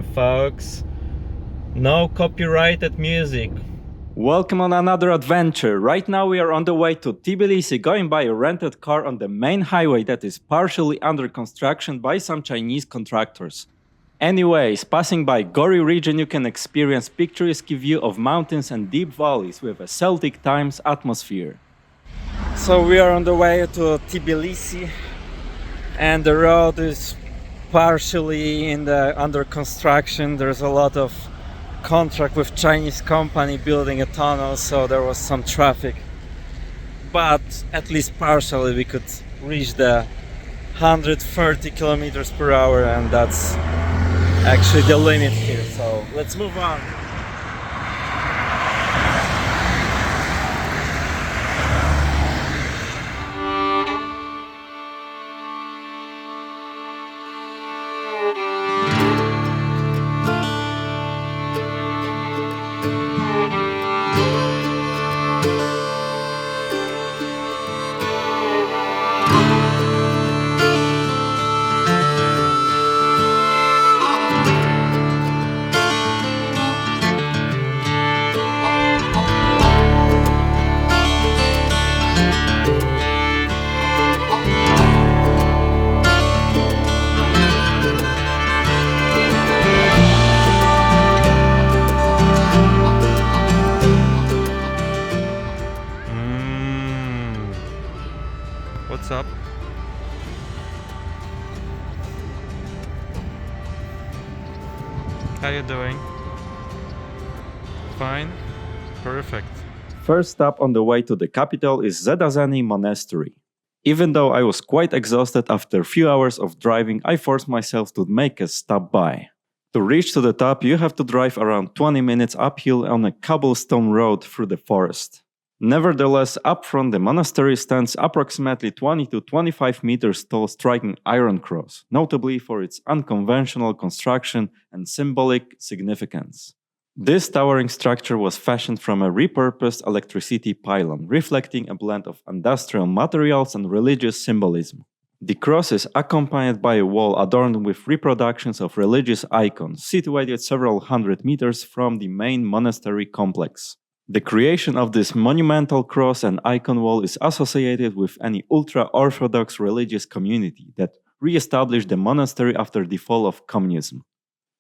folks. No copyrighted music. Welcome on another adventure. Right now we are on the way to Tbilisi, going by a rented car on the main highway that is partially under construction by some Chinese contractors. Anyways, passing by Gori region you can experience picturesque view of mountains and deep valleys with a Celtic times atmosphere. So we are on the way to Tbilisi and the road is partially under construction. There's a lot of contract with Chinese company building a tunnel, so there was some traffic, but at least partially we could reach the 130 kilometers per hour, and that's actually the limit here. So let's move on. What's up? How you doing? Fine? Perfect. First stop on the way to the capital is Zedazeni Monastery. Even though I was quite exhausted after a few hours of driving, I forced myself to make a stop by. To reach to the top, you have to drive around 20 minutes uphill on a cobblestone road through the forest. Nevertheless, up front the monastery stands approximately 20 to 25 meters tall striking iron cross, notably for its unconventional construction and symbolic significance. This towering structure was fashioned from a repurposed electricity pylon, reflecting a blend of industrial materials and religious symbolism. The cross is accompanied by a wall adorned with reproductions of religious icons, situated several hundred meters from the main monastery complex. The creation of this monumental cross and icon wall is associated with any ultra-Orthodox religious community that re-established the monastery after the fall of communism.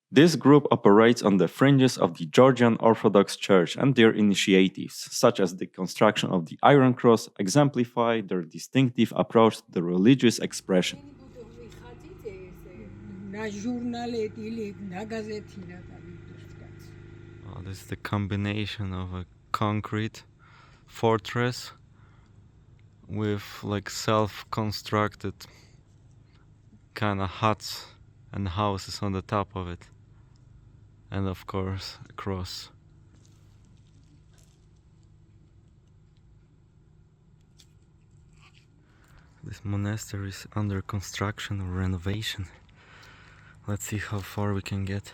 This group operates on the fringes of the Georgian Orthodox Church, and their initiatives, such as the construction of the Iron Cross, exemplify their distinctive approach to the religious expression. Oh, this is the combination of a concrete fortress with like self-constructed kind of huts and houses on the top of it, and of course a cross. This monastery is under construction or renovation. Let's see how far we can get.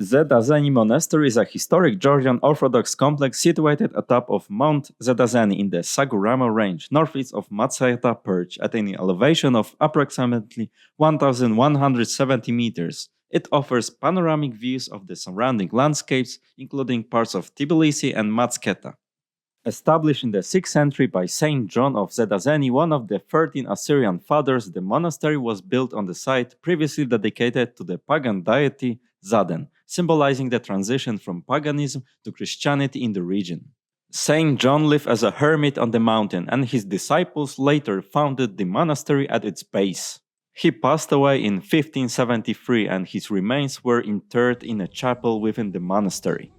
Zedazeni Monastery is a historic Georgian Orthodox complex situated atop of Mount Zedazeni in the Sagurama range, northeast of Matsayata Perch, at an elevation of approximately 1,170 meters. It offers panoramic views of the surrounding landscapes, including parts of Tbilisi and Matsketa. Established in the 6th century by Saint John of Zedazeni, one of the 13 Assyrian fathers, the monastery was built on the site previously dedicated to the pagan deity Zaden, symbolizing the transition from paganism to Christianity in the region. Saint John lived as a hermit on the mountain, and his disciples later founded the monastery at its base. He passed away in 1573, and his remains were interred in a chapel within the monastery.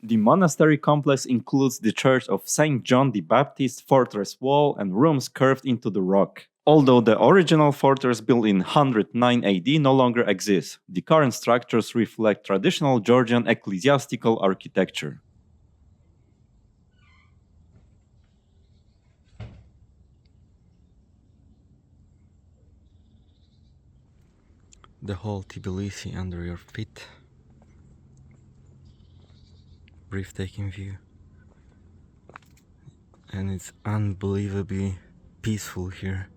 The monastery complex includes the Church of St. John the Baptist, fortress wall, and rooms carved into the rock. Although the original fortress built in 109 AD no longer exists, the current structures reflect traditional Georgian ecclesiastical architecture. the whole Tbilisi under your feet. Breathtaking view. And it's unbelievably peaceful here.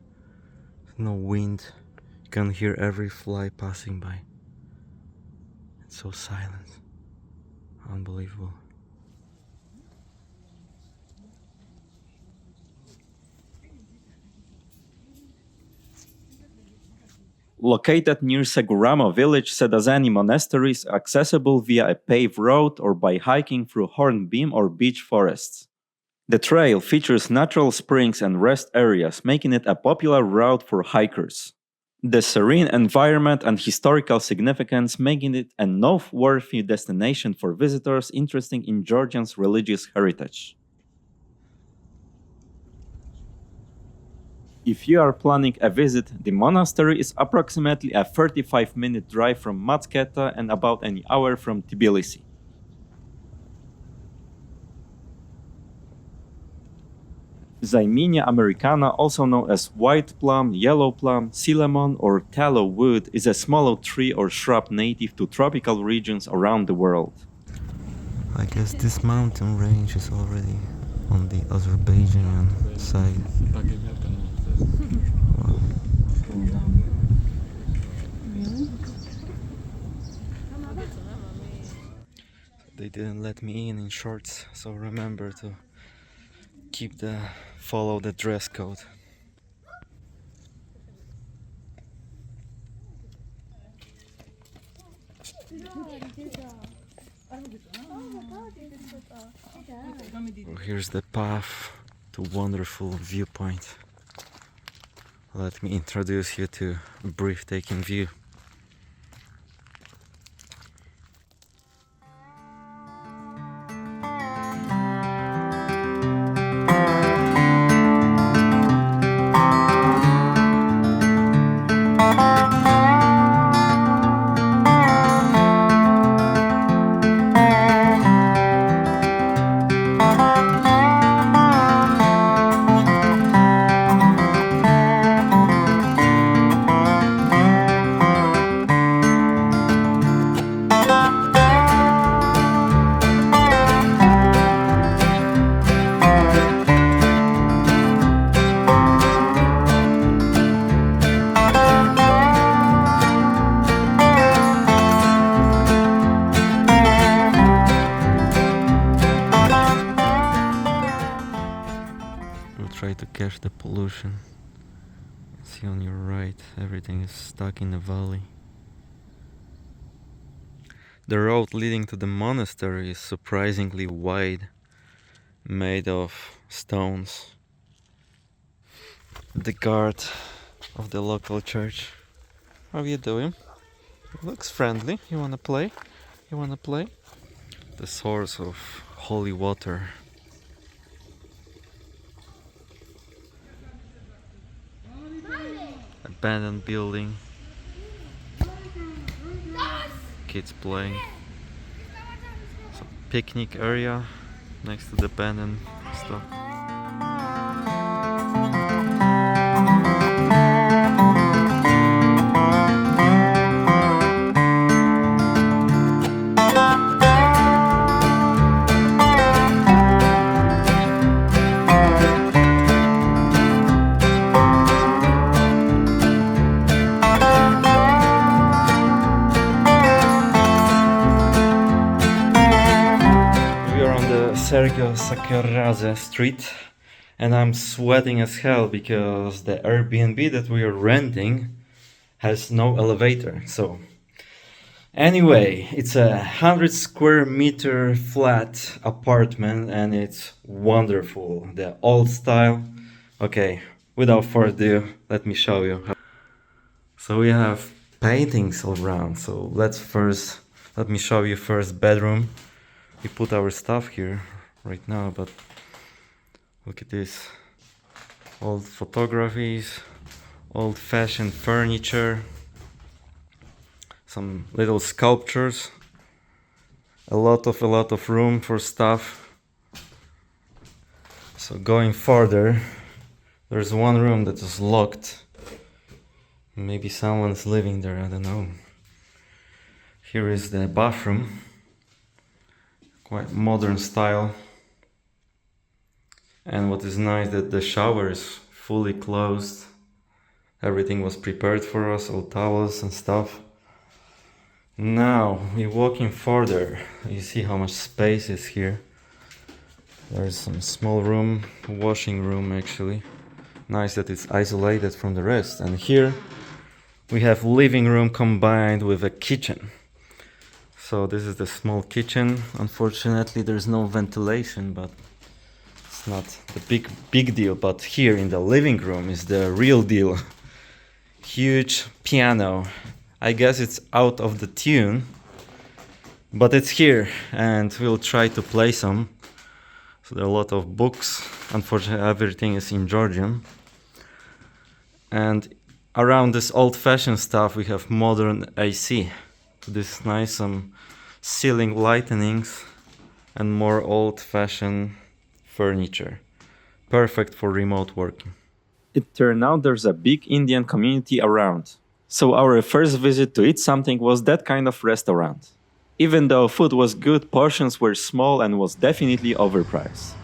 No wind. You can hear every fly passing by. It's so silent. Unbelievable. Located near Seguramo village, Zedazeni Monastery is accessible via a paved road or by hiking through hornbeam or beech forests. The trail features natural springs and rest areas, making it a popular route for hikers. The serene environment and historical significance making it a noteworthy destination for visitors interested in Georgia's religious heritage. If you are planning a visit, the monastery is approximately a 35-minute drive from Matketa and about an hour from Tbilisi. Zaiminia americana, also known as white plum, yellow plum, sea lemon, or tallow wood, is a small tree or shrub native to tropical regions around the world. I guess this mountain range is already on the Azerbaijani side. Wow. They didn't let me in shorts, so remember to follow the dress code. Well, here's the path to wonderful viewpoint. Let me introduce you to a breathtaking view. To catch the pollution. See on your right, everything is stuck in the valley. The road leading to the monastery is surprisingly wide, made of stones. The guard of the local church. How are you doing? Looks friendly. You wanna play? You wanna play? The source of holy water. Abandoned building. Kids playing. Some picnic area next to the abandoned stuff. Sergo street, and I'm sweating as hell because the Airbnb that we are renting has no elevator. So anyway, it's a 100 square meter flat apartment and it's wonderful, the old style. Okay, without further ado, let me show you. So we have paintings all around. So let me show you first bedroom. We put our stuff here right now, but look at this. Old photographies, old-fashioned furniture, some little sculptures, a lot of room for stuff. So going further, there's one room that is locked. Maybe someone's living there, I don't know. Here is the bathroom. Quite modern style. And what is nice that the shower is fully closed. Everything was prepared for us, all towels and stuff. Now we're walking further. You see how much space is here. There's some small room, washing room actually. Nice that it's isolated from the rest. And here we have living room combined with a kitchen. So this is the small kitchen. Unfortunately there's no ventilation, but it's not the big deal. But here in the living room is the real deal. Huge piano. I guess it's out of the tune, but it's here and we'll try to play some. So there are a lot of books. Unfortunately everything is in Georgian. And around this old-fashioned stuff we have modern AC. This is nice, some ceiling lightenings and more old-fashioned furniture. Perfect for remote working. It turned out there's a big Indian community around. So our first visit to eat something was that kind of restaurant. Even though food was good, portions were small and was definitely overpriced.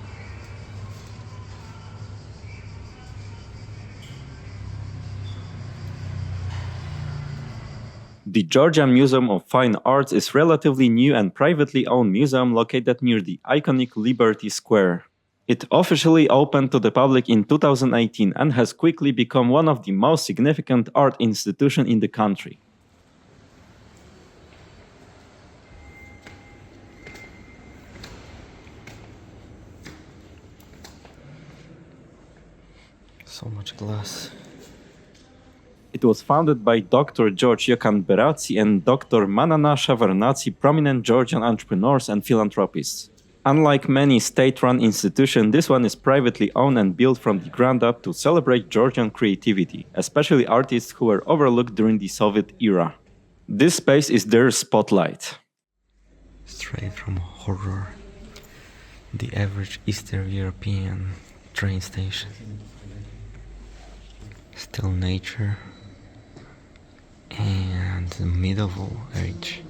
The Georgian Museum of Fine Arts is relatively new and privately owned museum located near the iconic Liberty Square. It officially opened to the public in 2018 and has quickly become one of the most significant art institutions in the country. So much glass. It was founded by Dr. George Beraci and Dr. Manana Shavarnaci, prominent Georgian entrepreneurs and philanthropists. Unlike many state-run institutions, this one is privately owned and built from the ground up to celebrate Georgian creativity, especially artists who were overlooked during the Soviet era. This space is their spotlight. Straight from horror. The average Eastern European train station. Still nature. And the medieval age,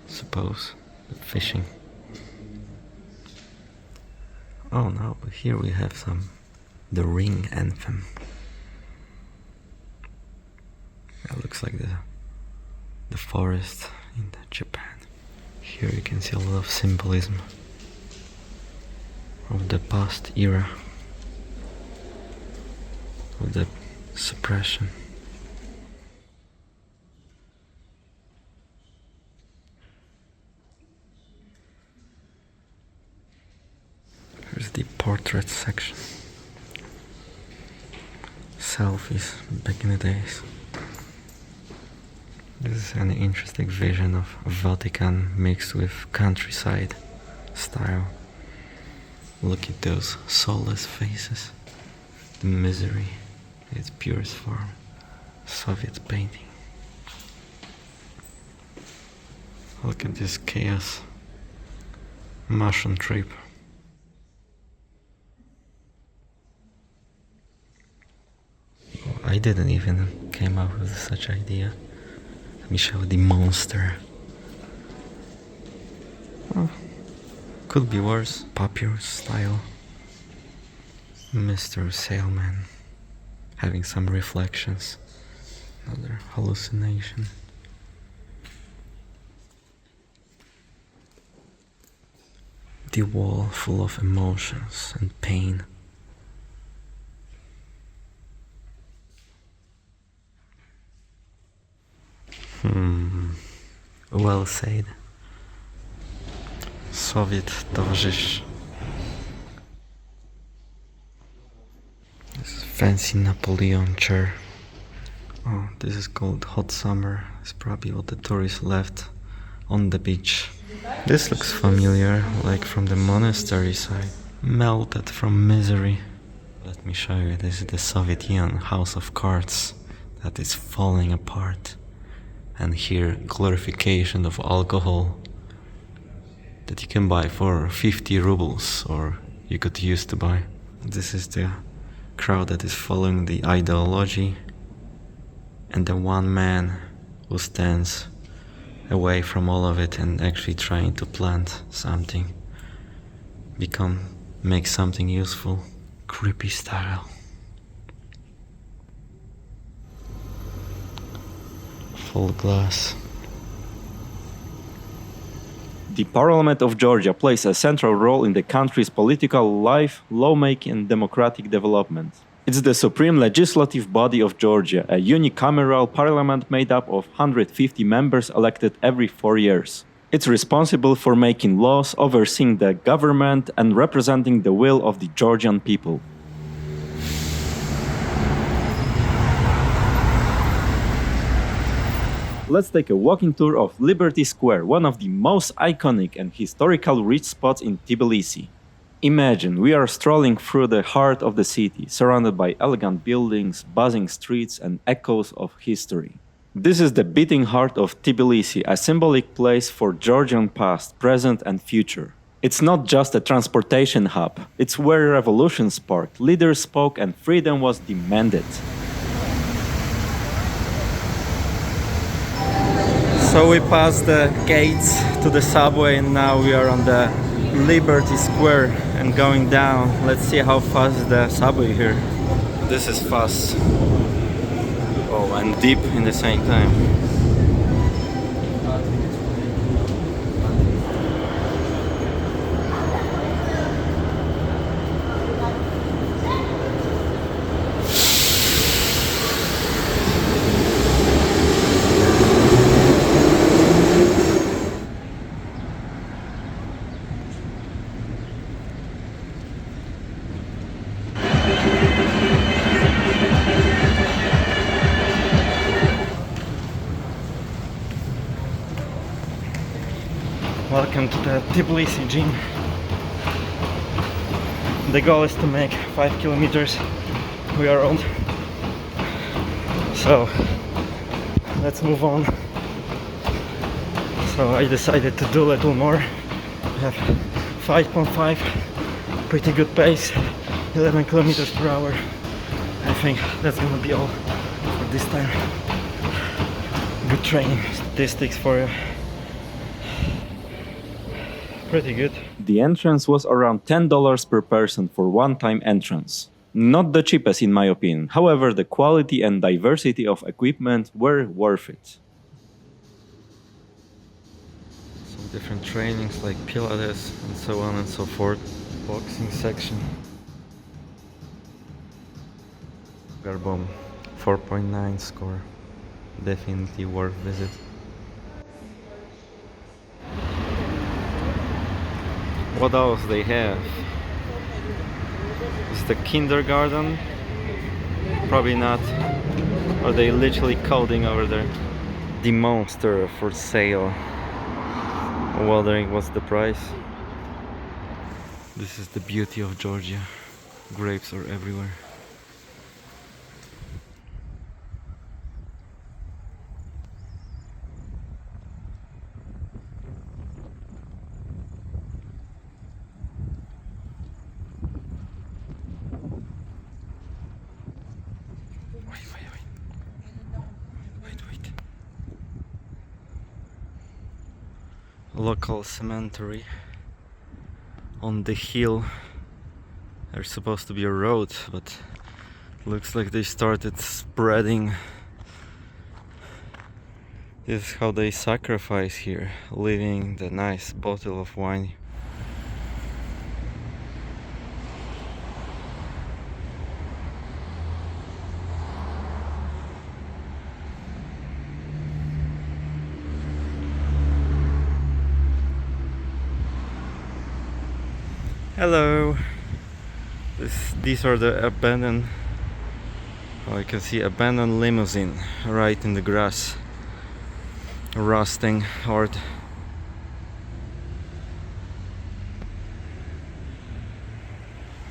suppose, fishing. Oh no, but here we have the Ring anthem. That looks like the forest in Japan. Here you can see a lot of symbolism of the past era, of the suppression. Here's the portrait section. Selfies back in the days. This is an interesting vision of Vatican mixed with countryside style. Look at those soulless faces. The misery in its purest form. Soviet painting. Look at this chaos. Martian trip. I didn't even came up with such idea. Let me show the monster. Oh, could be worse. Papyrus style. Mr. Sailman having some reflections. Another hallucination. The wall full of emotions and pain. Well said. Soviet towarzysz. This fancy Napoleon chair. Oh, this is called hot summer. It's probably what the tourists left on the beach. This looks familiar, like from the monastery side. Melted from misery. Let me show you, this is the Soviet Union House of Cards that is falling apart. And here, glorification of alcohol that you can buy for 50 rubles, or you could use to buy. This is the crowd that is following the ideology and the one man who stands away from all of it and actually trying to plant something, make something useful, creepy style. Full glass. The Parliament of Georgia plays a central role in the country's political life, lawmaking, and democratic development. It's the supreme legislative body of Georgia, a unicameral parliament made up of 150 members elected every 4 years. It's responsible for making laws, overseeing the government, and representing the will of the Georgian people. Let's take a walking tour of Liberty Square, one of the most iconic and historical rich spots in Tbilisi. Imagine we are strolling through the heart of the city, surrounded by elegant buildings, buzzing streets, and echoes of history. This is the beating heart of Tbilisi, a symbolic place for Georgian past, present, and future. It's not just a transportation hub, it's where revolution sparked, leaders spoke, and freedom was demanded. So we passed the gates to the subway and now we are on the Liberty Square and going down. Let's see how fast is the subway here. This is fast. Oh, and deep in the same time. Welcome to the Tbilisi gym. The goal is to make 5 kilometers. We are on. So let's move on. So I decided to do a little more. We have 5.5, pretty good pace, 11 kilometers per hour. I think that's gonna be all for this time. Good training statistics for you. Pretty good. The entrance was around $10 per person for one-time entrance. Not the cheapest in my opinion, however the quality and diversity of equipment were worth it. Some different trainings like Pilates and so on and so forth. Boxing section. Garbom 4.9 score. Definitely worth visit. What else they have? Is the kindergarten? Probably not. Are they literally coding over there? The monster for sale. Wondering what's the price? This is the beauty of Georgia. Grapes are everywhere. Local cemetery on the hill. There's supposed to be a road, but looks like they started spreading. This is how they sacrifice here, leaving the nice bottle of wine. Hello. These are the abandoned. Oh, you can see abandoned limousine right in the grass, rusting hard.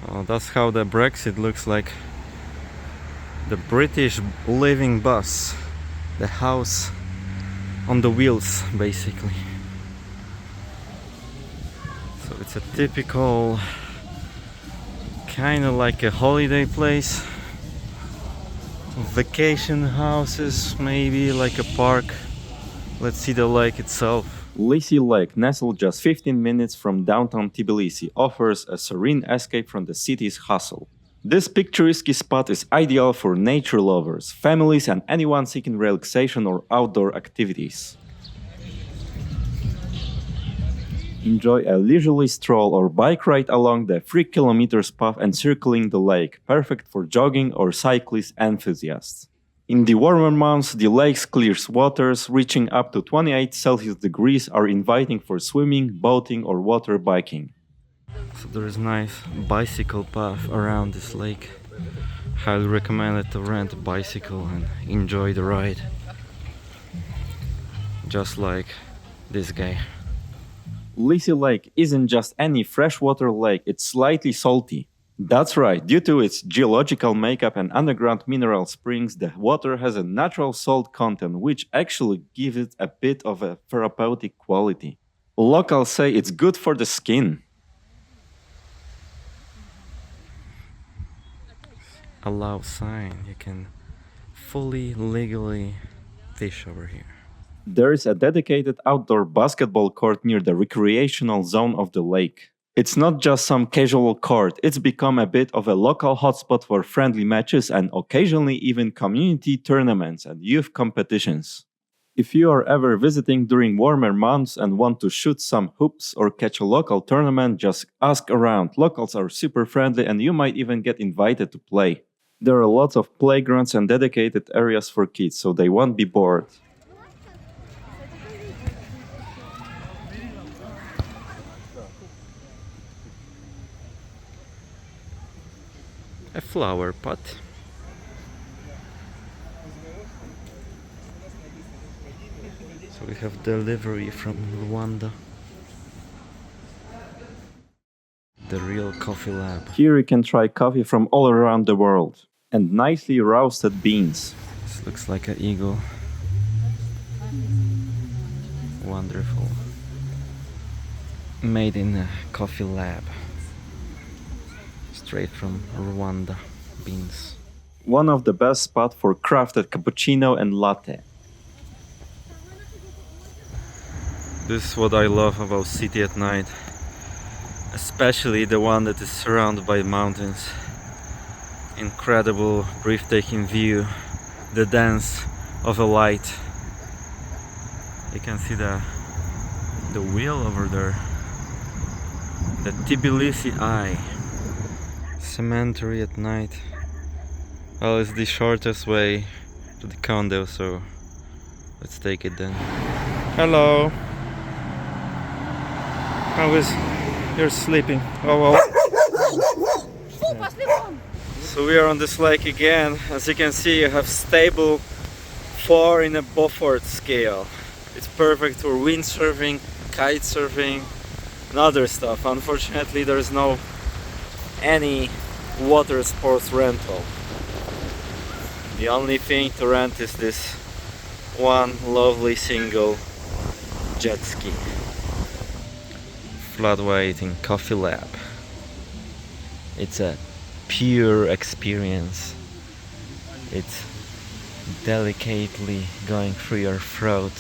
Oh, that's how the Brexit looks like. The British living bus, the house on the wheels, basically. So it's a typical kind of like a holiday place. vacation houses, maybe like a park. Let's see the lake itself. Lisi Lake, nestled just 15 minutes from downtown Tbilisi, offers a serene escape from the city's hustle. This picturesque spot is ideal for nature lovers, families, and anyone seeking relaxation or outdoor activities. Enjoy a leisurely stroll or bike ride along the 3 kilometers path encircling the lake, perfect for jogging or cyclist enthusiasts. In the warmer months, the lake's clear waters, reaching up to 28 Celsius degrees, are inviting for swimming, boating, or water biking. So there is nice bicycle path around this lake. Highly recommended to rent a bicycle and enjoy the ride. Just like this guy. Lisi Lake isn't just any freshwater lake, it's slightly salty. That's right, due to its geological makeup and underground mineral springs, the water has a natural salt content which actually gives it a bit of a therapeutic quality. Locals say it's good for the skin. Allow sign, you can fully legally fish over here. There is a dedicated outdoor basketball court near the recreational zone of the lake. It's not just some casual court, it's become a bit of a local hotspot for friendly matches and occasionally even community tournaments and youth competitions. If you are ever visiting during warmer months and want to shoot some hoops or catch a local tournament, just ask around. Locals are super friendly and you might even get invited to play. There are lots of playgrounds and dedicated areas for kids, so they won't be bored. A flower pot. So we have delivery from Rwanda. The real coffee lab. Here you can try coffee from all around the world. And nicely roasted beans. This looks like an eagle. Wonderful. Made in a coffee lab. Straight from Rwanda beans. One of the best spots for crafted cappuccino and latte. This is what I love about city at night. Especially the one that is surrounded by mountains. Incredible, breathtaking view. The dance of a light. You can see the wheel over there. The Tbilisi Eye. Cemetery at night. Well, it's the shortest way to the condo, so let's take it then. Hello. How is... You're sleeping. Oh, yeah. So we are on this lake again. As you can see, you have stable 4 in a Beaufort scale. It's perfect for windsurfing, kite surfing, and other stuff. Unfortunately, there is no any water sports rental. The only thing to rent is this one lovely single jet ski. Flat white in coffee lab. It's a pure experience. It's delicately going through your throat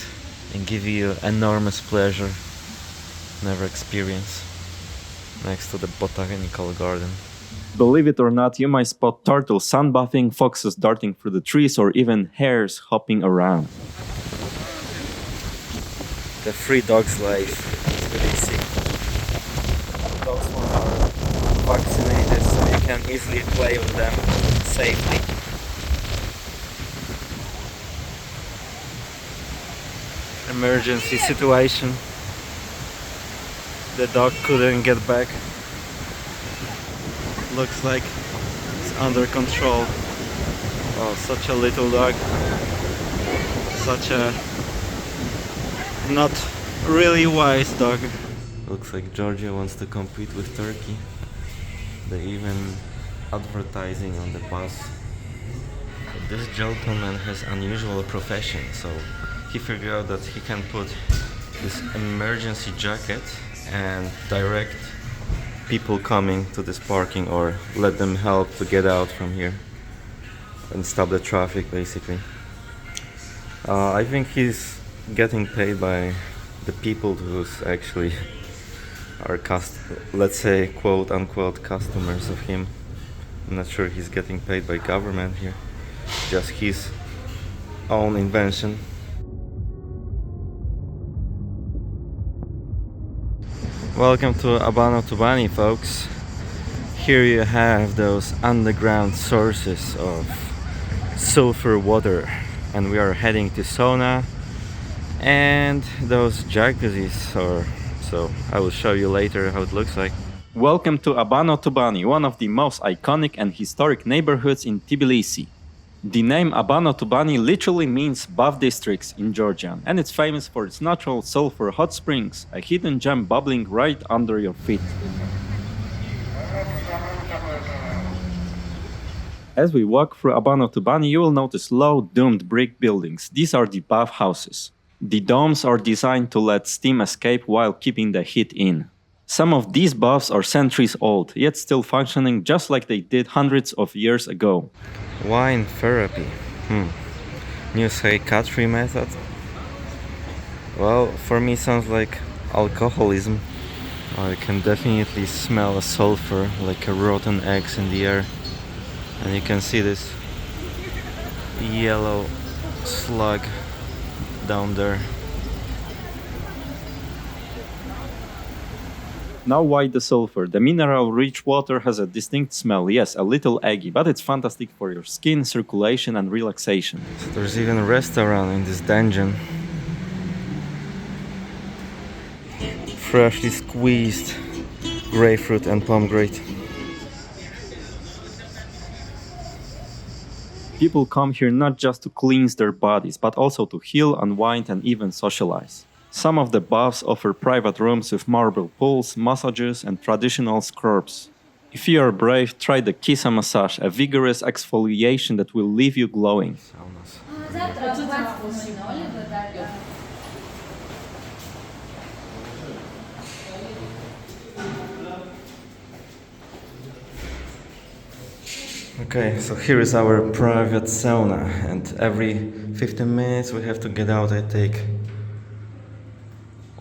and give you enormous pleasure never experienced next to the botanical garden. Believe it or not, you might spot turtles sunbathing, foxes darting through the trees, or even hares hopping around. The free dogs life in Tbilisi. Dogs are vaccinated, so you can easily play with them safely. Emergency situation. The dog couldn't get back. Looks like it's under control. Oh, such a little dog. Such a not really wise dog. Looks like Georgia wants to compete with Turkey. They even advertising on the bus. But this gentleman has unusual profession, so he figured out that he can put this emergency jacket and direct people coming to this parking or let them help to get out from here. and stop the traffic basically. I think he's getting paid by the people who's actually are let's say quote unquote customers of him. I'm not sure he's getting paid by government here, just his own invention. Welcome to Abanotubani, folks. Here you have those underground sources of sulfur water, and we are heading to sauna and those jacuzzis, or so I will show you later how it looks like. Welcome to Abanotubani, one of the most iconic and historic neighborhoods in Tbilisi. The name Abanotubani literally means bath districts in Georgian, and it's famous for its natural sulfur hot springs, a hidden gem bubbling right under your feet. As we walk through Abanotubani, you will notice low, domed brick buildings. These are the bath houses. The domes are designed to let steam escape while keeping the heat in. Some of these baths are centuries old, yet still functioning just like they did hundreds of years ago. Wine therapy. New psychiatry method? Well, for me sounds like alcoholism. I can definitely smell a sulfur, like a rotten eggs in the air. And you can see this yellow slug down there. Now why the sulfur? The mineral-rich water has a distinct smell, yes, a little eggy, but it's fantastic for your skin, circulation and relaxation. So there's even a restaurant in this dungeon. Freshly squeezed grapefruit and pomegranate. People come here not just to cleanse their bodies, but also to heal, unwind and even socialize. Some of the baths offer private rooms with marble pools, massages and traditional scrubs. If you are brave, try the Kisa massage, a vigorous exfoliation that will leave you glowing. Okay, so here is our private sauna, and every 15 minutes we have to get out and take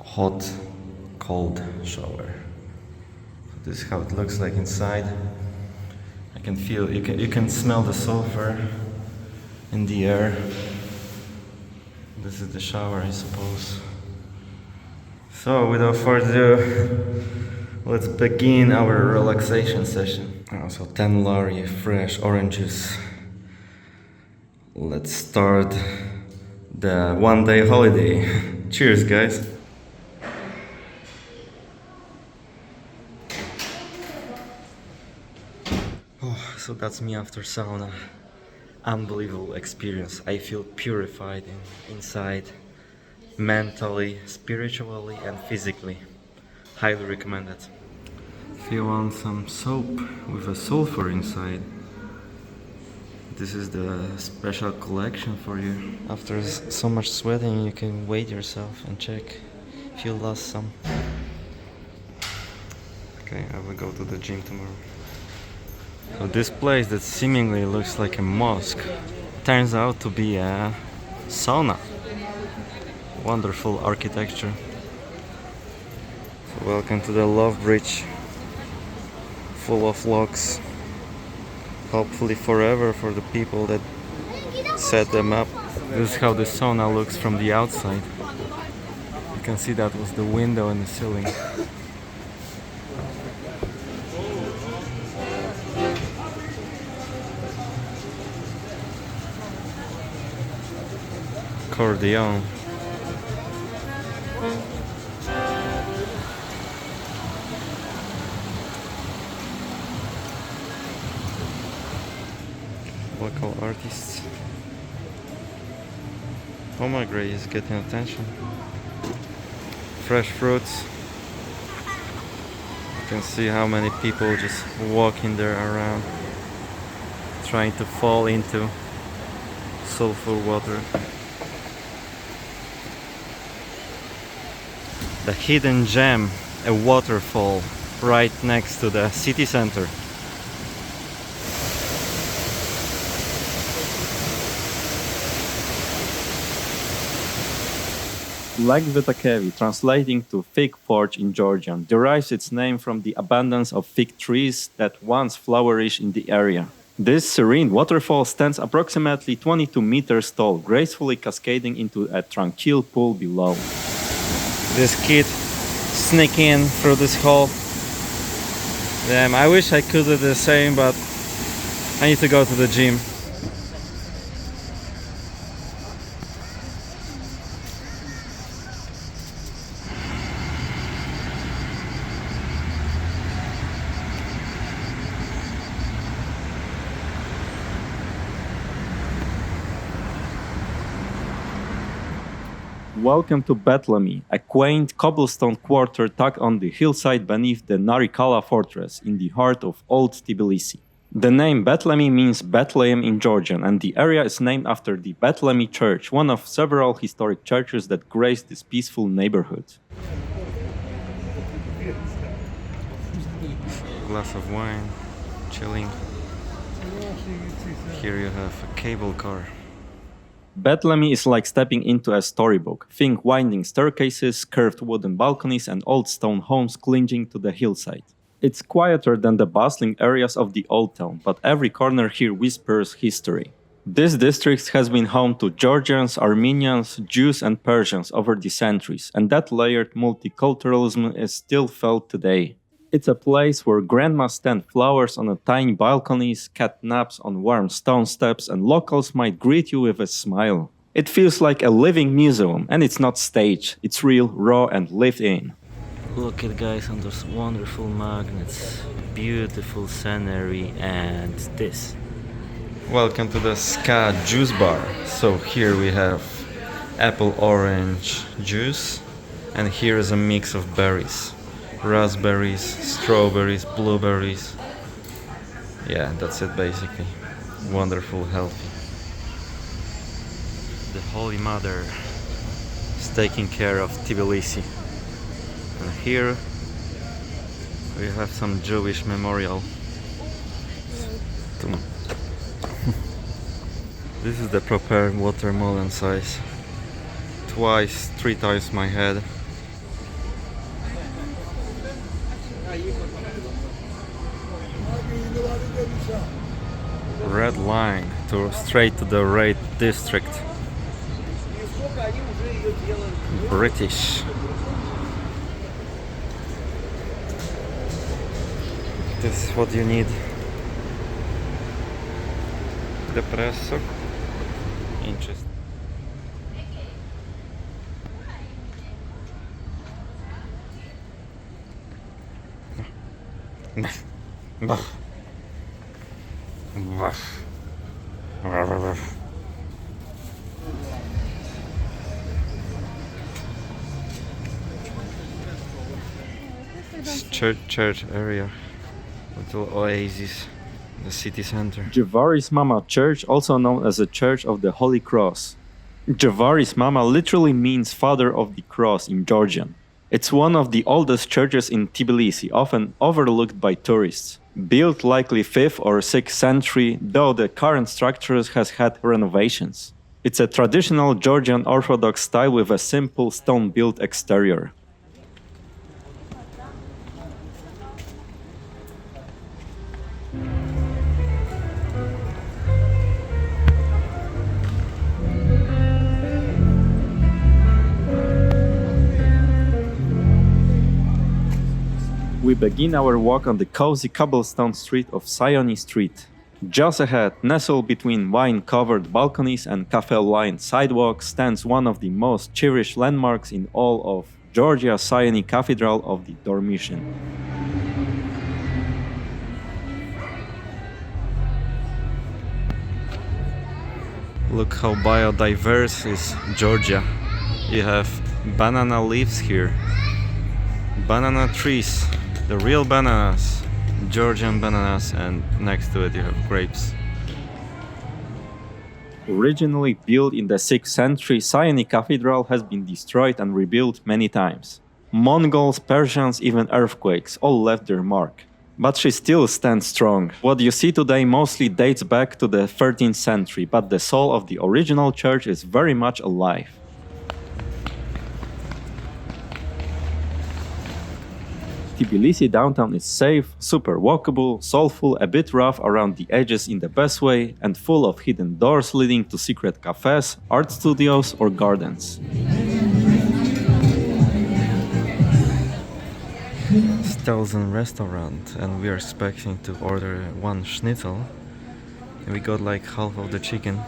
hot, cold shower. This is how it looks like inside. I can feel, you can smell the sulfur in the air. This is the shower, I suppose. So without further ado, let's begin our relaxation session. So 10 lari fresh oranges. Let's start the one-day holiday. Cheers, guys. So that's me after sauna. Unbelievable experience. I feel purified inside, mentally, spiritually and physically. Highly recommend it. If you want some soap with a sulfur inside, this is the special collection for you. After so much sweating, you can weigh yourself and check if you lost some. Okay, I will go to the gym tomorrow. So this place that seemingly looks like a mosque turns out to be a sauna. Wonderful architecture. So welcome to the Love Bridge, full of locks. Hopefully forever for the people that set them up. This is how the sauna looks from the outside. You can see that was the window in the ceiling. Accordion. Local artists. Pomegranate is getting attention. Fresh fruits. You can see how many people just walking there around, trying to fall into sulfur water. The hidden gem, a waterfall right next to the city center. Leghvtakhevi, translating to fig forge in Georgian, derives its name from the abundance of fig trees that once flourished in the area. This serene waterfall stands approximately 22 meters tall, gracefully cascading into a tranquil pool below. This kid sneak in through this hole. Damn, I wish I could do the same, but I need to go to the gym. Welcome to Betlemi, a quaint cobblestone quarter tucked on the hillside beneath the Narikala Fortress in the heart of Old Tbilisi. The name Betlemi means Bethlehem in Georgian, and the area is named after the Betlemi Church, one of several historic churches that grace this peaceful neighborhood. Glass of wine, chilling. Here you have a cable car. Betlemi is like stepping into a storybook. Think winding staircases, curved wooden balconies, and old stone homes clinging to the hillside. It's quieter than the bustling areas of the Old Town, but every corner here whispers history. This district has been home to Georgians, Armenians, Jews, and Persians over the centuries, and that layered multiculturalism is still felt today. It's a place where grandmas stand flowers on a tiny balconies, cat naps on warm stone steps, and locals might greet you with a smile. It feels like a living museum, and it's not staged. It's real, raw, and lived in. Look at guys on those wonderful magnets, beautiful scenery, and this. Welcome to the Ska Juice Bar. So here we have apple orange juice, and here is a mix of berries. Raspberries, strawberries, blueberries. Yeah, that's it basically. Wonderful, healthy. The Holy Mother is taking care of Tbilisi. And here we have some Jewish memorial. This is the proper watermelon size. Twice, 3 times my head. Red line to straight to the Red District. British. This is what you need. Depresso. Interesting. Church area, little oasis, the city center. Jvari's Mama Church, also known as the Church of the Holy Cross. Jvari's Mama literally means Father of the Cross in Georgian. It's one of the oldest churches in Tbilisi, often overlooked by tourists. Built likely 5th or 6th century, though the current structure has had renovations. It's a traditional Georgian Orthodox style with a simple stone-built exterior. We begin our walk on the cozy cobblestone street of Sioni Street. Just ahead, nestled between wine-covered balconies and cafe-lined sidewalks, stands one of the most cherished landmarks in all of Georgia, Sioni Cathedral of the Dormition. Look how biodiverse is Georgia. You have banana leaves here, banana trees, the real bananas, Georgian bananas, and next to it you have grapes. Originally built in the 6th century, Sioni Cathedral has been destroyed and rebuilt many times. Mongols, Persians, even earthquakes all left their mark. But she still stands strong. What you see today mostly dates back to the 13th century, but the soul of the original church is very much alive. Tbilisi downtown is safe, super walkable, soulful, a bit rough around the edges in the best way, and full of hidden doors leading to secret cafes, art studios, or gardens. Stelzen restaurant, and we are expecting to order one schnitzel. And we got like half of the chicken.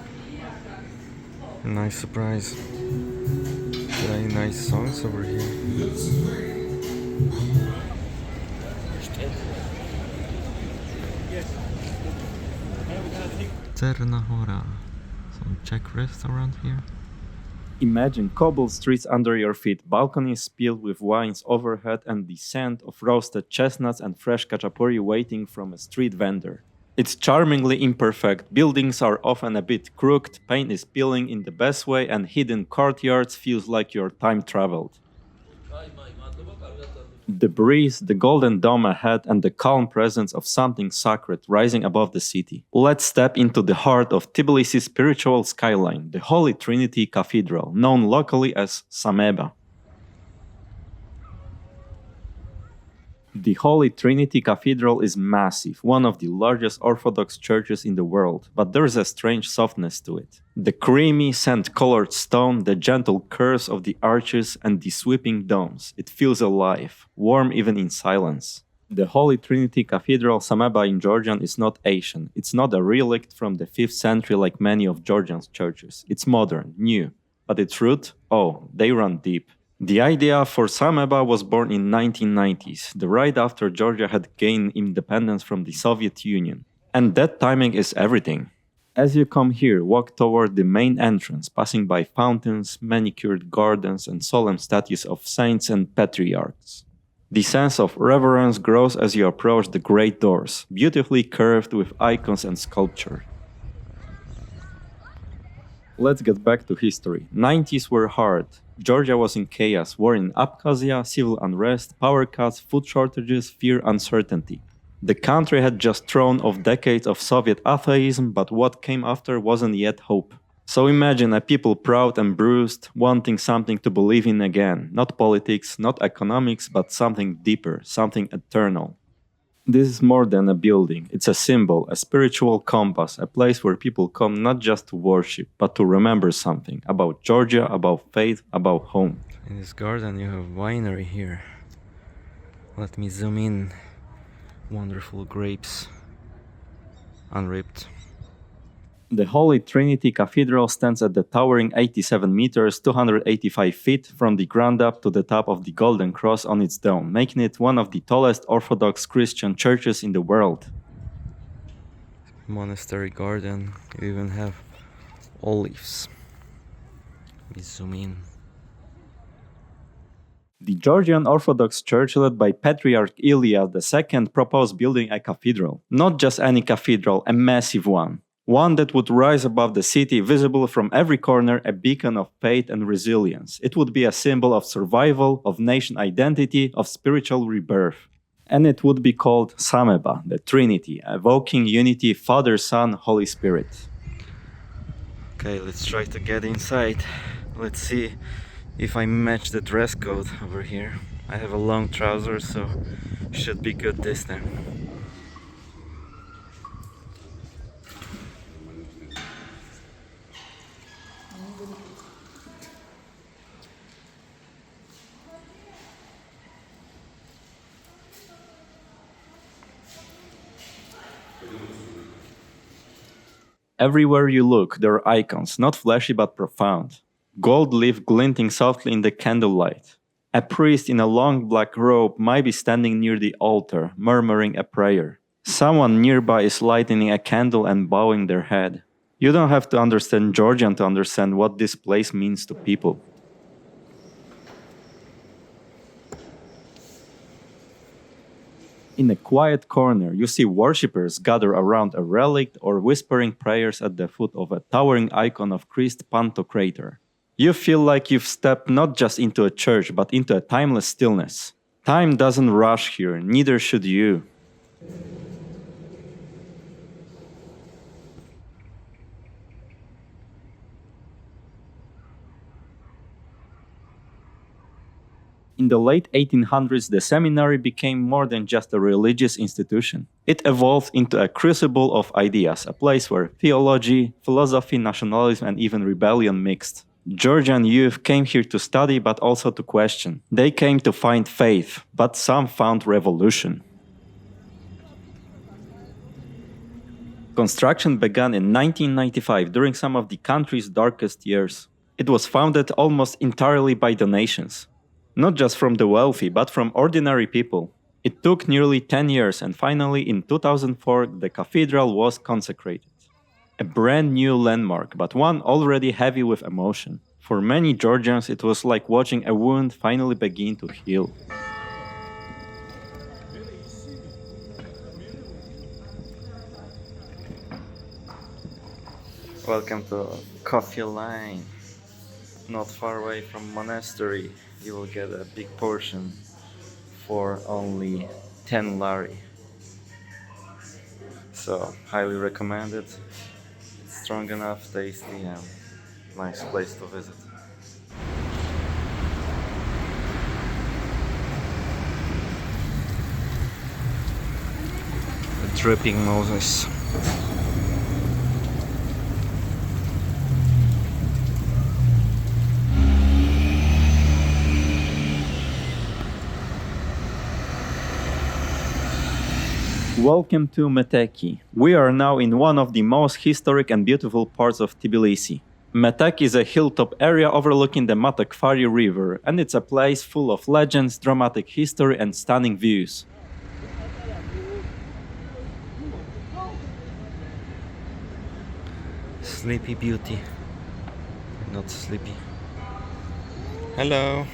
Nice surprise. Very nice songs over here. Czerna Hora, some Czech restaurant here. Imagine cobbled streets under your feet, balconies filled with wines overhead, and the scent of roasted chestnuts and fresh khachapuri waiting from a street vendor. It's charmingly imperfect, buildings are often a bit crooked, paint is peeling in the best way, and hidden courtyards feels like you're time traveled. The breeze, the golden dome ahead, and the calm presence of something sacred rising above the city. Let's step into the heart of Tbilisi's spiritual skyline, the Holy Trinity Cathedral, known locally as Sameba. The Holy Trinity Cathedral is massive, one of the largest Orthodox churches in the world, but there's a strange softness to it. The creamy, sand-colored stone, the gentle curves of the arches, and the sweeping domes. It feels alive, warm even in silence. The Holy Trinity Cathedral Sameba in Georgian is not ancient. It's not a relic from the 5th century like many of Georgian's churches. It's modern, new. But its roots, oh, they run deep. The idea for Sameba was born in 1990s, the right after Georgia had gained independence from the Soviet Union. And that timing is everything. As you come here, walk toward the main entrance, passing by fountains, manicured gardens, and solemn statues of saints and patriarchs. The sense of reverence grows as you approach the great doors, beautifully curved with icons and sculpture. Let's get back to history. 90s were hard. Georgia was in chaos, war in Abkhazia, civil unrest, power cuts, food shortages, fear, uncertainty. The country had just thrown off decades of Soviet atheism, but what came after wasn't yet hope. So imagine a people proud and bruised, wanting something to believe in again. Not politics, not economics, but something deeper, something eternal. This is more than a building. It's a symbol, a spiritual compass, a place where people come not just to worship, but to remember something about Georgia, about faith, about home. In this garden you have winery here. Let me zoom in. Wonderful grapes. Unripped. The Holy Trinity Cathedral stands at the towering 87 meters, 285 feet from the ground up to the top of the Golden Cross on its dome, making it one of the tallest Orthodox Christian churches in the world. Monastery garden. You even have olives. Let me zoom in. The Georgian Orthodox Church led by Patriarch Ilya II proposed building a cathedral. Not just any cathedral, a massive one. One that would rise above the city, visible from every corner, a beacon of faith and resilience. It would be a symbol of survival, of nation identity, of spiritual rebirth. And it would be called Sameba, the Trinity, evoking unity, Father, Son, Holy Spirit. Okay, let's try to get inside. Let's see if I match the dress code over here. I have a long trouser, so should be good this time. Everywhere you look, there are icons, not flashy but profound. Gold leaf glinting softly in the candlelight. A priest in a long black robe might be standing near the altar, murmuring a prayer. Someone nearby is lighting a candle and bowing their head. You don't have to understand Georgian to understand what this place means to people. In a quiet corner, you see worshippers gather around a relic or whispering prayers at the foot of a towering icon of Christ Pantocrator. You feel like you've stepped not just into a church, but into a timeless stillness. Time doesn't rush here, neither should you. In the late 1800s, the seminary became more than just a religious institution. It evolved into a crucible of ideas, a place where theology, philosophy, nationalism, and even rebellion mixed. Georgian youth came here to study but also to question. They came to find faith, but some found revolution. Construction began in 1995 during some of the country's darkest years. It was funded almost entirely by donations. Not just from the wealthy, but from ordinary people. It took nearly 10 years and finally in 2004 the cathedral was consecrated. A brand new landmark, but one already heavy with emotion. For many Georgians it was like watching a wound finally begin to heal. Welcome to Coffee Line. Not far away from monastery, you will get a big portion for only 10 lari. So, highly recommended. It's strong enough, tasty, and nice place to visit. The dripping Moses. Welcome to Metekhi. We are now in one of the most historic and beautiful parts of Tbilisi. Metekhi is a hilltop area overlooking the Metekhi River, and it's a place full of legends, dramatic history, and stunning views. Sleepy Beauty. Not sleepy. Hello.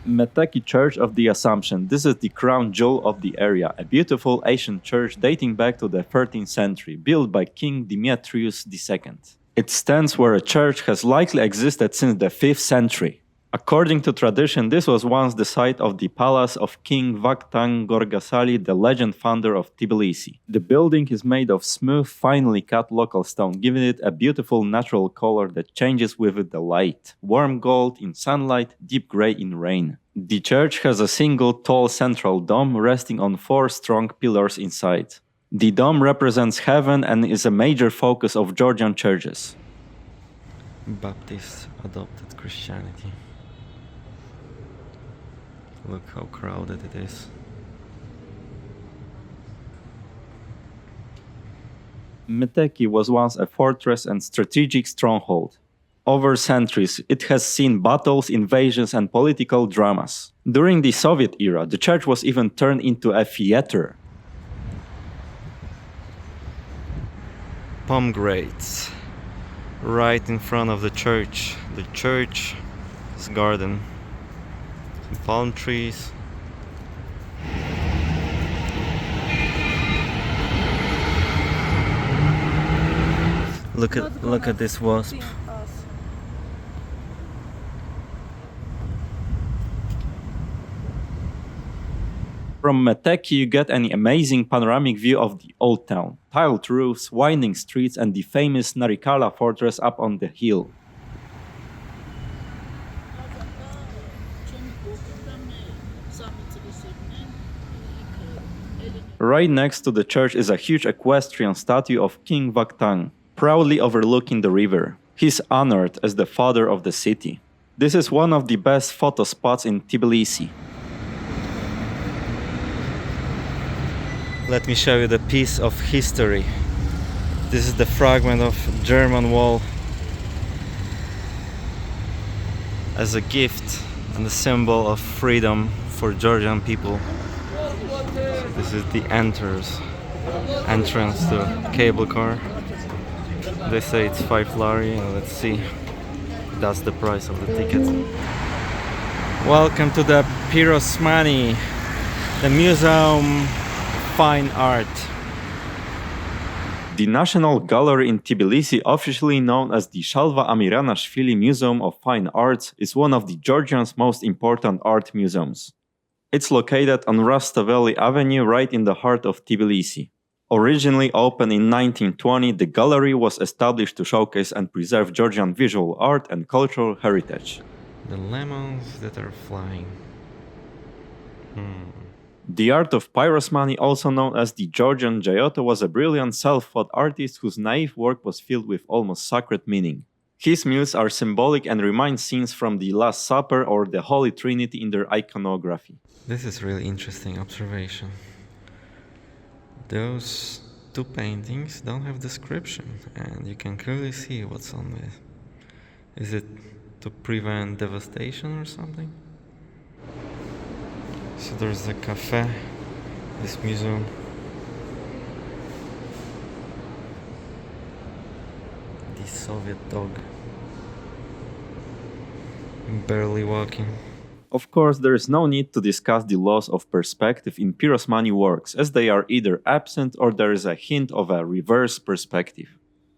Metekhi Church of the Assumption. This is the crown jewel of the area, a beautiful ancient church dating back to the 13th century, built by King Demetrius II. It stands where a church has likely existed since the 5th century. According to tradition, this was once the site of the palace of King Vakhtang Gorgasali, the legend founder of Tbilisi. The building is made of smooth, finely cut local stone, giving it a beautiful natural color that changes with the light. Warm gold in sunlight, deep gray in rain. The church has a single tall central dome resting on 4 strong pillars inside. The dome represents heaven and is a major focus of Georgian churches. Baptists adopted Christianity. Look how crowded it is. Metekhi was once a fortress and strategic stronghold. Over centuries, it has seen battles, invasions, and political dramas. During the Soviet era, the church was even turned into a theater. Pomegranates. Right in front of the church. The church's garden. Some palm trees. Look at this wasp. From Metekhi, you get an amazing panoramic view of the Old Town, tiled roofs, winding streets, and the famous Narikala Fortress up on the hill. Right next to the church is a huge equestrian statue of King Vakhtang, proudly overlooking the river. He's honored as the father of the city. This is one of the best photo spots in Tbilisi. Let me show you the piece of history. This is the fragment of German wall as a gift and a symbol of freedom for Georgian people. This is the entrance to cable car. They say it's 5 lari. Let's see. That's the price of the ticket. Welcome to the Pirosmani, the Museum of Fine Art. The National Gallery in Tbilisi, officially known as the Shalva Amiranashvili Museum of Fine Arts, is one of the Georgian's most important art museums. It's located on Rustaveli Avenue right in the heart of Tbilisi. Originally opened in 1920, the gallery was established to showcase and preserve Georgian visual art and cultural heritage. The lemons that are flying. The art of pyrosmani, also known as the Georgian Giotto, was a brilliant self-taught artist whose naive work was filled with almost sacred meaning. His mutes are symbolic and remind scenes from the Last Supper or the Holy Trinity in their iconography. This is really interesting observation. Those two paintings don't have description, and you can clearly see what's on it. Is it to prevent devastation or something? So there's a cafe, this museum. The Soviet dog. Barely walking. Of course, there is no need to discuss the laws of perspective in pyrosmani works, as they are either absent or there is a hint of a reverse perspective.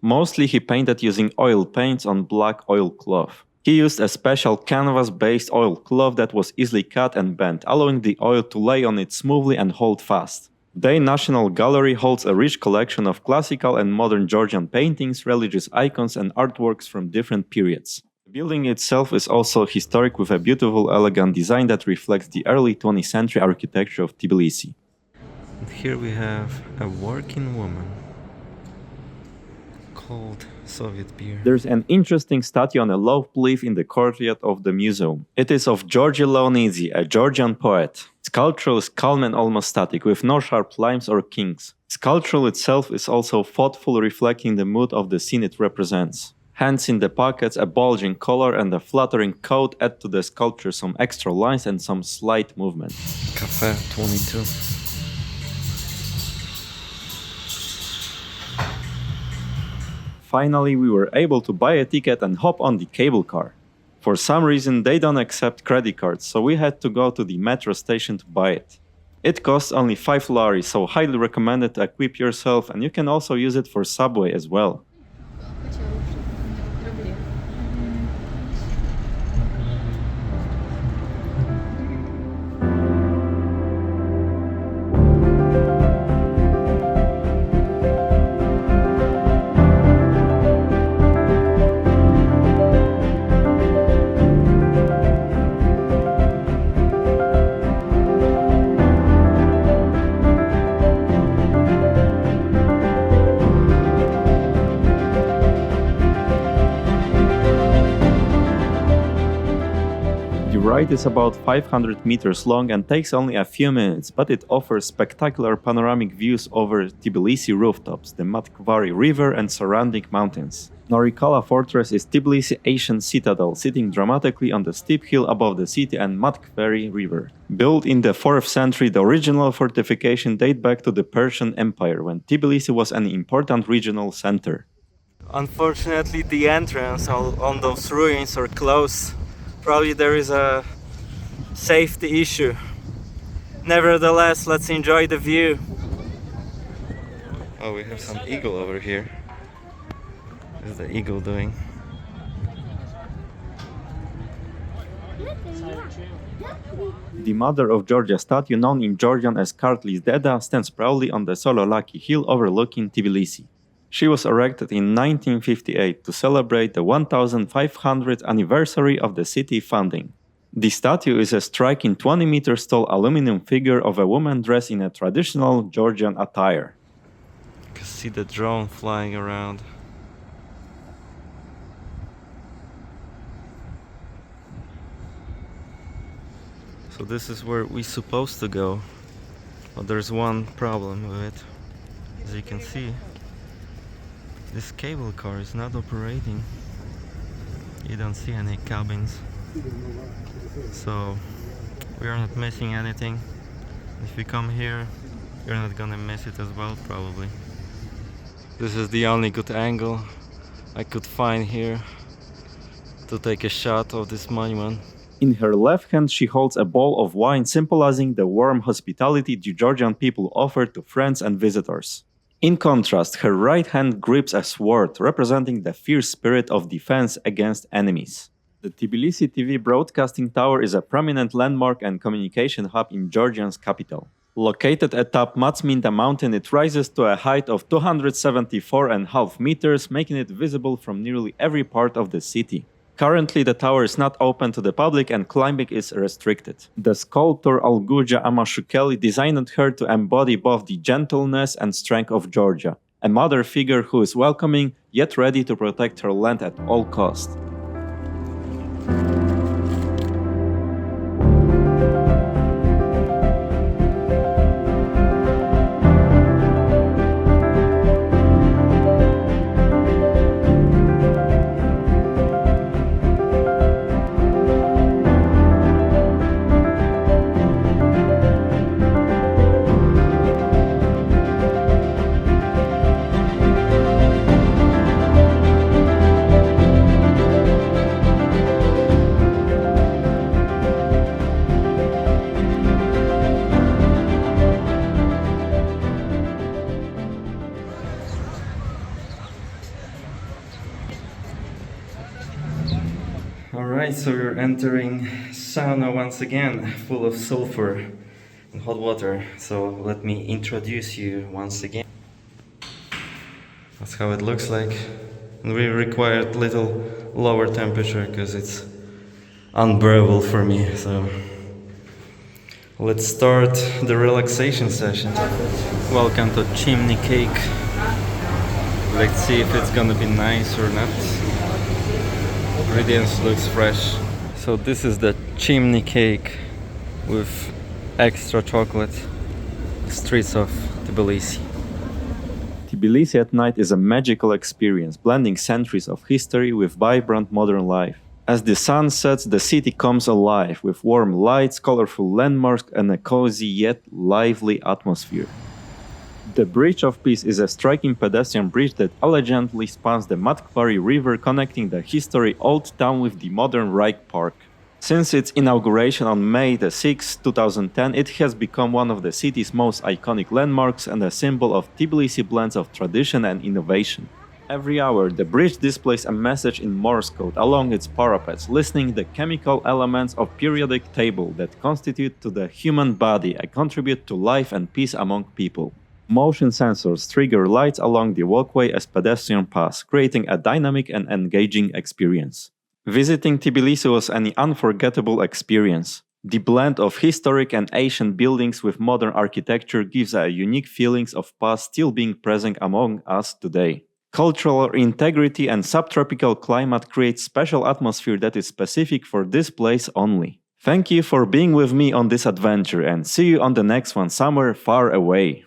Mostly he painted using oil paints on black oilcloth. He used a special canvas-based oilcloth that was easily cut and bent, allowing the oil to lay on it smoothly and hold fast. The National Gallery holds a rich collection of classical and modern Georgian paintings, religious icons and artworks from different periods. The building itself is also historic with a beautiful, elegant design that reflects the early 20th century architecture of Tbilisi. And here we have a working woman called Soviet beer. There's an interesting statue on a low leaf in the courtyard of the museum. It is of Georgi Lisi, a Georgian poet. Sculpture is calm and almost static, with no sharp lines or kinks. Sculpture itself is also thoughtful, reflecting the mood of the scene it represents. Hands in the pockets, a bulging collar and a fluttering coat add to the sculpture some extra lines and some slight movement. Cafe 22. Finally, we were able to buy a ticket and hop on the cable car. For some reason, they don't accept credit cards, so we had to go to the metro station to buy it. It costs only 5 lari, so highly recommended to equip yourself, and you can also use it for subway as well. The ride is about 500 meters long and takes only a few minutes, but it offers spectacular panoramic views over Tbilisi rooftops, the Jvari river and surrounding mountains. Narikala Fortress is Tbilisi ancient citadel, sitting dramatically on the steep hill above the city and Metekhi river. Built in the 4th century, the original fortification dates back to the Persian Empire, when Tbilisi was an important regional center. Unfortunately, the entrance on those ruins are closed. Probably there is a safety issue. Nevertheless, let's enjoy the view. Oh, we have some eagle over here. What is the eagle doing? The mother of Georgia statue, known in Georgian as Kartlis Deda, stands proudly on the Sololaki hill overlooking Tbilisi. She was erected in 1958 to celebrate the 1500th anniversary of the city founding. The statue is a striking 20 meters tall aluminum figure of a woman dressed in a traditional Georgian attire. You can see the drone flying around. So this is where we're supposed to go, but there's one problem with it. As you can see, this cable car is not operating. You don't see any cabins, so we are not missing anything. If you come here, you're not gonna miss it as well, probably. This is the only good angle I could find here to take a shot of this monument. In her left hand, she holds a bowl of wine, symbolizing the warm hospitality the Georgian people offer to friends and visitors. In contrast, her right hand grips a sword, representing the fierce spirit of defense against enemies. The Tbilisi TV broadcasting tower is a prominent landmark and communication hub in Georgia's capital. Located atop Matsminda mountain, it rises to a height of 274.5 meters, making it visible from nearly every part of the city. Currently, the tower is not open to the public and climbing is restricted. The sculptor Alguja Amashukeli designed her to embody both the gentleness and strength of Georgia, a mother figure who is welcoming yet ready to protect her land at all costs. Alright, so we're entering sauna once again, full of sulfur and hot water. So let me introduce you once again. That's how it looks like. And we required little lower temperature because it's unbearable for me. So let's start the relaxation session. Welcome to chimney cake. Let's see if it's gonna be nice or not. Ingredients looks fresh. So this is the chimney cake with extra chocolate. Streets of Tbilisi. Tbilisi at night is a magical experience, blending centuries of history with vibrant modern life. As the sun sets, the city comes alive with warm lights, colorful landmarks, and a cozy yet lively atmosphere. The Bridge of Peace is a striking pedestrian bridge that elegantly spans the Metekhi River, connecting the historic Old Town with the modern Reich Park. Since its inauguration on May 6, 2010, it has become one of the city's most iconic landmarks and a symbol of Tbilisi blends of tradition and innovation. Every hour, the bridge displays a message in Morse code along its parapets, listing the chemical elements of periodic table that constitute to the human body and contribute to life and peace among people. Motion sensors trigger lights along the walkway as pedestrians pass, creating a dynamic and engaging experience. Visiting Tbilisi was an unforgettable experience. The blend of historic and ancient buildings with modern architecture gives a unique feeling of past still being present among us today. Cultural integrity and subtropical climate create special atmosphere that is specific for this place only. Thank you for being with me on this adventure and see you on the next one somewhere far away.